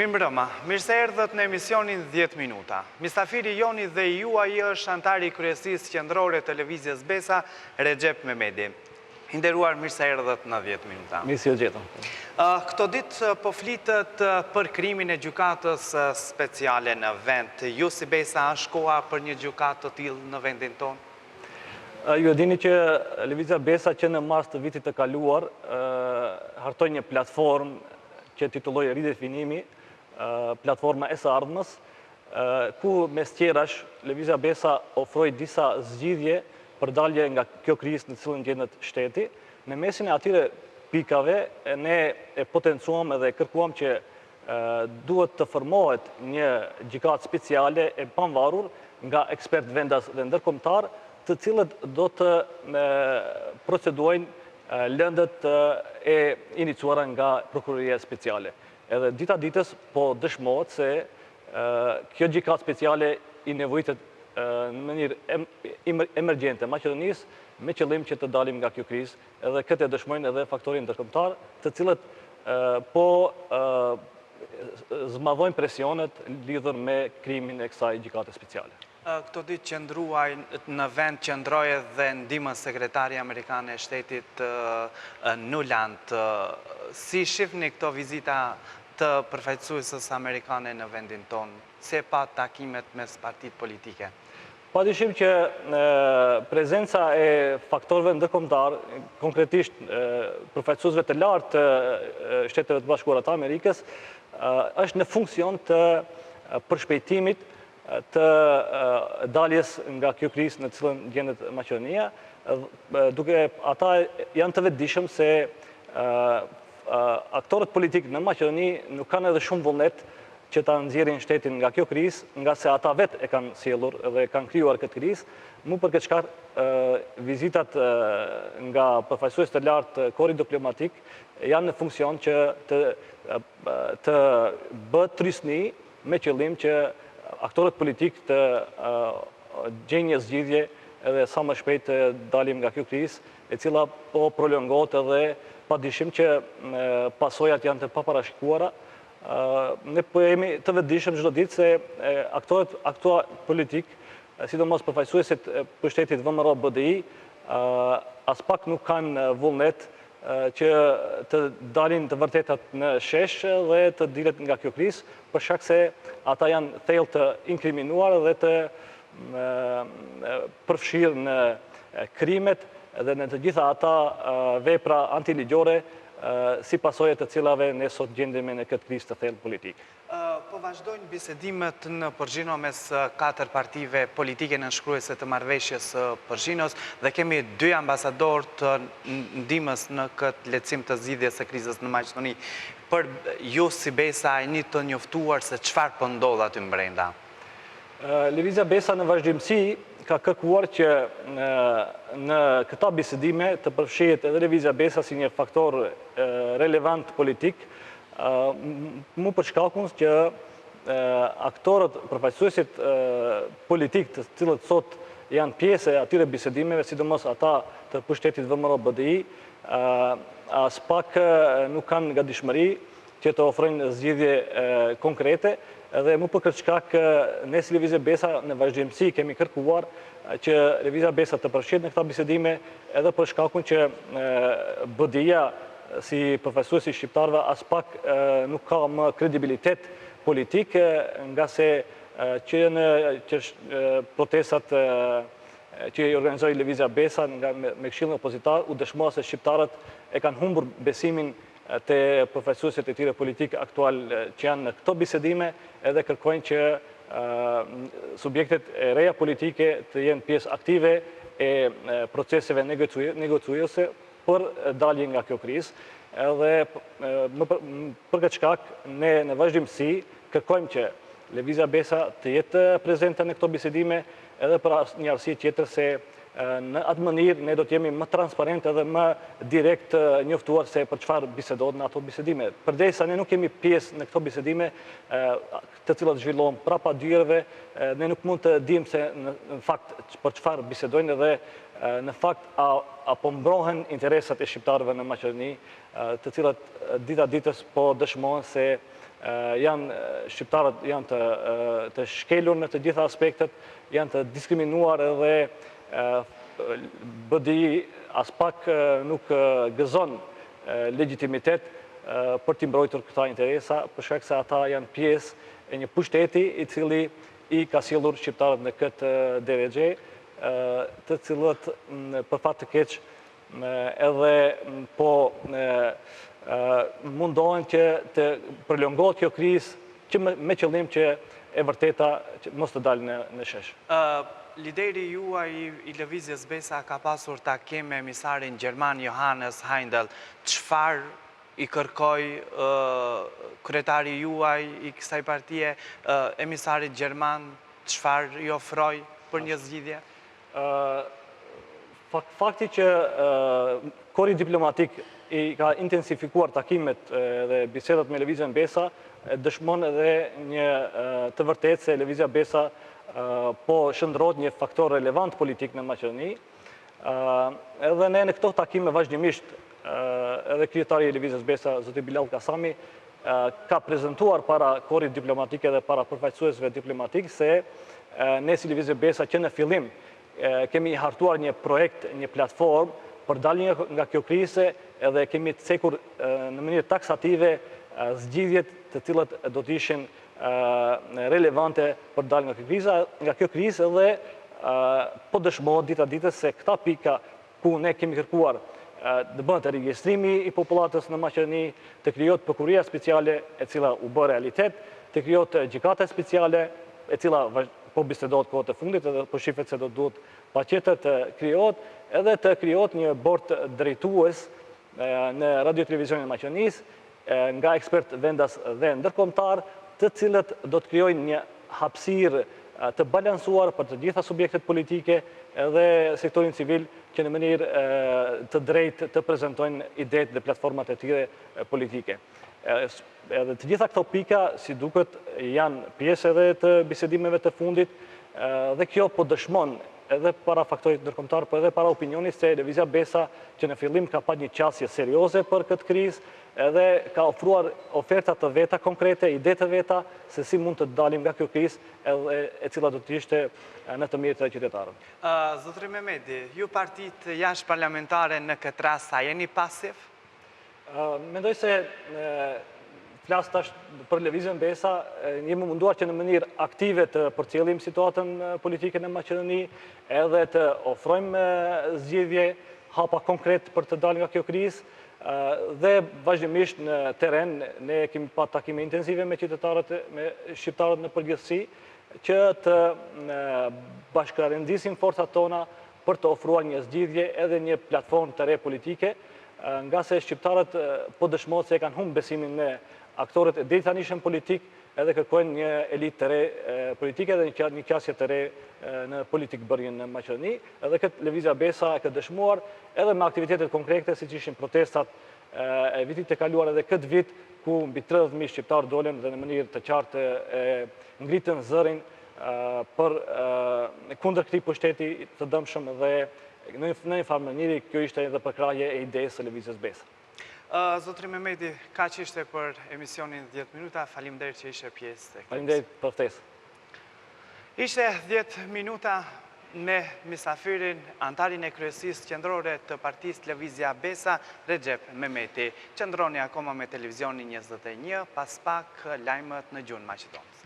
Mirëmbrëma, mirë se erdhët në emisionin 10 minuta. Mistafiri joni dhe juaj është antari i kryesisë qendrore televizjes Besa, Recep Mehmeti. Nderuar, mirë se erdhët në 10 minuta. Mirë si gjetëm. Këto ditë po flitet për krimin e gjykatës speciale në vend. Ju si Besa është koha për një gjykatë të tillë në vendin tonë? Ju e dini që Lëvizja Besa që në mars të vitit të kaluar hartoi një platformë që titulloi Ridefinimi, platforma e së ardhmës, ku mes tjerash Lëvizja Besa ofroi disa zgjidhje për dalje nga kjo krizë në cilën gjendet shteti. Në mesin e atyre pikave ne e potencuam edhe kërkuam që duhet të formohet një gjykatë speciale e pavarur nga ekspert vendas dhe ndërkombëtar, të cilët do të procedojnë lëndët e iniciuara nga Prokuroria Speciale. Edhe dita ditës po dëshmohet se kjo gjykatë speciale i nevojitet në mënyrë emergjente Maqedonisë me qëllim që të dalim nga kjo krizë, edhe këtë e dëshmojnë edhe faktorin ndërkombëtar, të cilët po zmadhojnë presionet lidhur me krimin e kësaj gjykate speciale. Këto ditë qëndruaj në vend qëndroi dhe ndihmës sekretari amerikane e shtetit Nuland. Si shihni këto vizita të përfaqësuesës amerikane në vendin tonë? Si pa takimet mes partitë politike? Padyshim që prezenca e faktorëve ndërkombëtar, konkretisht përfaqësuesve të lartë të Shteteve të Bashkuara të Amerikës, është në funksion të përshpejtimit të daljes nga kjo krizë në cilën gjendet Maqedonia, duke ata janë të vetëdijshëm se aktorët politikë në Maqedoni nuk kanë edhe shumë vullnet që ta nxjerrin shtetin nga kjo krizë, nga se ata vetë e kanë sjellur dhe kanë krijuar këtë krizë. Mu për këtë shkak vizitat nga përfaqësues të lartë kori diplomatik janë në funksion që të bëhet trysni me qëllim që aktorët politikë të gjejnë një zgjidhje edhe sa më shpejt të dalim nga kjo krizë, e cila po prolongohet edhe padyshim që pasojat janë të paparashikuara. Ne po jemi të vetëdijshëm çdo ditë se aktorët politikë, sidomos përfaqësuesit për shtetit VMRO BDI, as pak nuk kanë vullnet që të dalin të vërtetat në shesh dhe të dilet nga kjo krizë, për shkak se ata janë thellë të inkriminuar dhe të përfshirë në krimet dhe në të gjitha ata vepra antiligjore si pasojë të cilave ne sot gjendemi në këtë krizë të thellë politike. Po vazhdojnë bisedimet në Përgjino mes 4 partive politike nënshkruese të marrëveshjes Përgjinos dhe kemi 2 ambasadorë të ndihmës në këtë lehtësim të zgjidhjes së krizës në Maqedoni. Për ju si Besa jeni të njoftuar se çfarë po ndodh aty brenda? Lëvizja Besa në vazhdimsi ka kërkuar që në këta bisedime të përfshihet edhe Lëvizja Besa si një faktor relevant politik, mu për shkakun që aktorët përfaqësuesit politik të cilët sot janë pjesë e atyre bisedimeve, sidomos ata të pushtetit VMRO BDI, as pak nuk kanë gatishmëri që të ofrojnë zgjidhje konkrete, dhe mu për këtë shkak ne si Lëvizja Besa në vazhdimsi kemi kërkuar që Lëvizja Besa të përfshihet në këta bisedime, edhe për shkakun që BDI-ja si përfaqësuesi shqiptarëve as pak nuk ka më kredibilitet politik, nga se që në protestat që i organizoi Lëvizja Besa me këshillin opozitar, u dëshmoa se shqiptarët e kanë humbur besimin te përfaqësuesit e tyre politik aktual që janë në këto bisedime, edhe kërkojnë që subjektet e reja politike të jenë pjesë aktive e proceseve negociuese për dalje nga kjo krizë. Edhe për këtë shkak ne në vazhdimsi kërkojmë që Lëvizja Besa të jetë prezente në këto bisedime, edhe për një arsye tjetër se në atë mënyrë ne do të jemi më transparent edhe më direkt njoftuar se për çfarë bisedohet në ato bisedime. Përderisa ne nuk kemi pjesë në këto bisedime, të cilat zhvillohen prapa dyerve, ne nuk mund të dimë se në fakt për çfarë bisedojnë dhe në fakt apo mbrohen interesat e shqiptarëve në Maqedoni, të cilat dita ditës po dëshmojnë se shqiptarët janë të shkelur në të gjitha aspektet, janë të diskriminuar edhe BDI as pak nuk gëzon legitimitet për t'i mbrojtur këta interesa, për shkak se ata janë pjesë e një pushteti i cili i ka sjellur shqiptarët në këtë drejtë, të cilët për fat të keq edhe po mundohen që të prolongohet kjo krizë me qëllim që e vërteta mos të dalë në shesh. Lideri juaj i Lëvizjes Besa ka pasur takim me emisarin gjerman Johannes Heindel. Çfarë i kërkoi kryetari juaj i kësaj partie emisarit gjerman, çfarë i ofroi për një zgjidhje? Fakti që kori diplomatik i ka intensifikuar takimet dhe bisedat me Lëvizjen Besa dëshmon edhe një të vërtetë se Lëvizja Besa po shndrohet një faktor relevant politik në Maqedoni. Edhe ne në këto takime vazhdimisht edhe kryetari i Lëvizjes Besa, zoti Bilal Kasami, ka prezantuar para korit diplomatik edhe para përfaqësuesve diplomatik se ne si Lëvizje Besa që në fillim kemi hartuar një projekt, një platform për dalje nga kjo krize edhe kemi të cekur në mënyrë taksative zgjidhjet të cilat do të ishin relevante për dalje nga kjo krizë edhe po dëshmohet dita ditës se këta pika ku ne kemi kërkuar të bëhet regjistrimi i popullatës në Maqedoni, të krijohet prokuria speciale e cila u bë realitet, të krijohet gjykata speciale e cila po bisedohet kohët e fundit edhe po shifet se do duhet paqetë të krijohet, edhe të krijohet një bord drejtues në radio televizionin e Maqedonisë nga ekspert vendas dhe ndërkombëtar, të cilët do të krijojnë një hapësirë të balancuar për të gjitha subjektet politike edhe sektorin civil që në mënyrë të drejtë të prezantojnë idetë dhe platformat e tyre politike. Edhe të gjitha këto pika, si duket, janë pjesë edhe të bisedimeve të fundit dhe kjo po dëshmon edhe para faktorit ndërkombëtar, por edhe para opinionit se Lëvizja Besa që në fillim ka pasur një qasje serioze për këtë krizë, edhe ka ofruar oferta të veta konkrete, ide të veta se si mund të dalim nga kjo krizë e cila do të ishte në të mirë të qytetarëve. Zotëri Mehmeti, ju partitë jashtë parlamentare në këtë rast a jeni pasiv? Mendoj se flas tash për Lëvizjen Besa, jemi munduar që në mënyrë aktive të përcjellim situatën politike në Maqedoni, edhe të ofrojmë zgjidhje, hapa konkret për të dalë nga kjo krizë, dhe vazhdimisht në teren ne kemi pas takime intensive me qytetarët, me shqiptarët në përgjithësi, që të bashkërendisim forcat tona për të ofruar një zgjidhje edhe një platformë të re politike, nga se shqiptarët po dëshmohet se kanë humbur besimin me aktorët e drejtanishëm politik, edhe kërkojnë një elitë të re politike dhe një qasje të re në politikbërjen në Maqedoni. Edhe këtë Lëvizja Besa e ka dëshmuar edhe me aktivitetet konkrete, siç ishin protestat e vitit të kaluar edhe këtë vit, ku mbi 30.000 shqiptarë dolën dhe në mënyrë të qartë ngritën zërin për kundër këtij pushteti të dëmshëm dhe në një farë mënyrë kjo ishte edhe përkrahje e idesë së Lëvizjes Besa. Zotëri Mehmeti, kaq ishte për emisionin 10 minuta. Faleminderit që ishe pjesë. Faleminderit për ftesën. Ishte 10 minuta me misafirin, antarin e kryesisë qendrore të partisë Lëvizja Besa, Recep Mehmeti. Qëndroni akoma me televizionin 21, pas pak lajmet në gjuhën maqedonisë.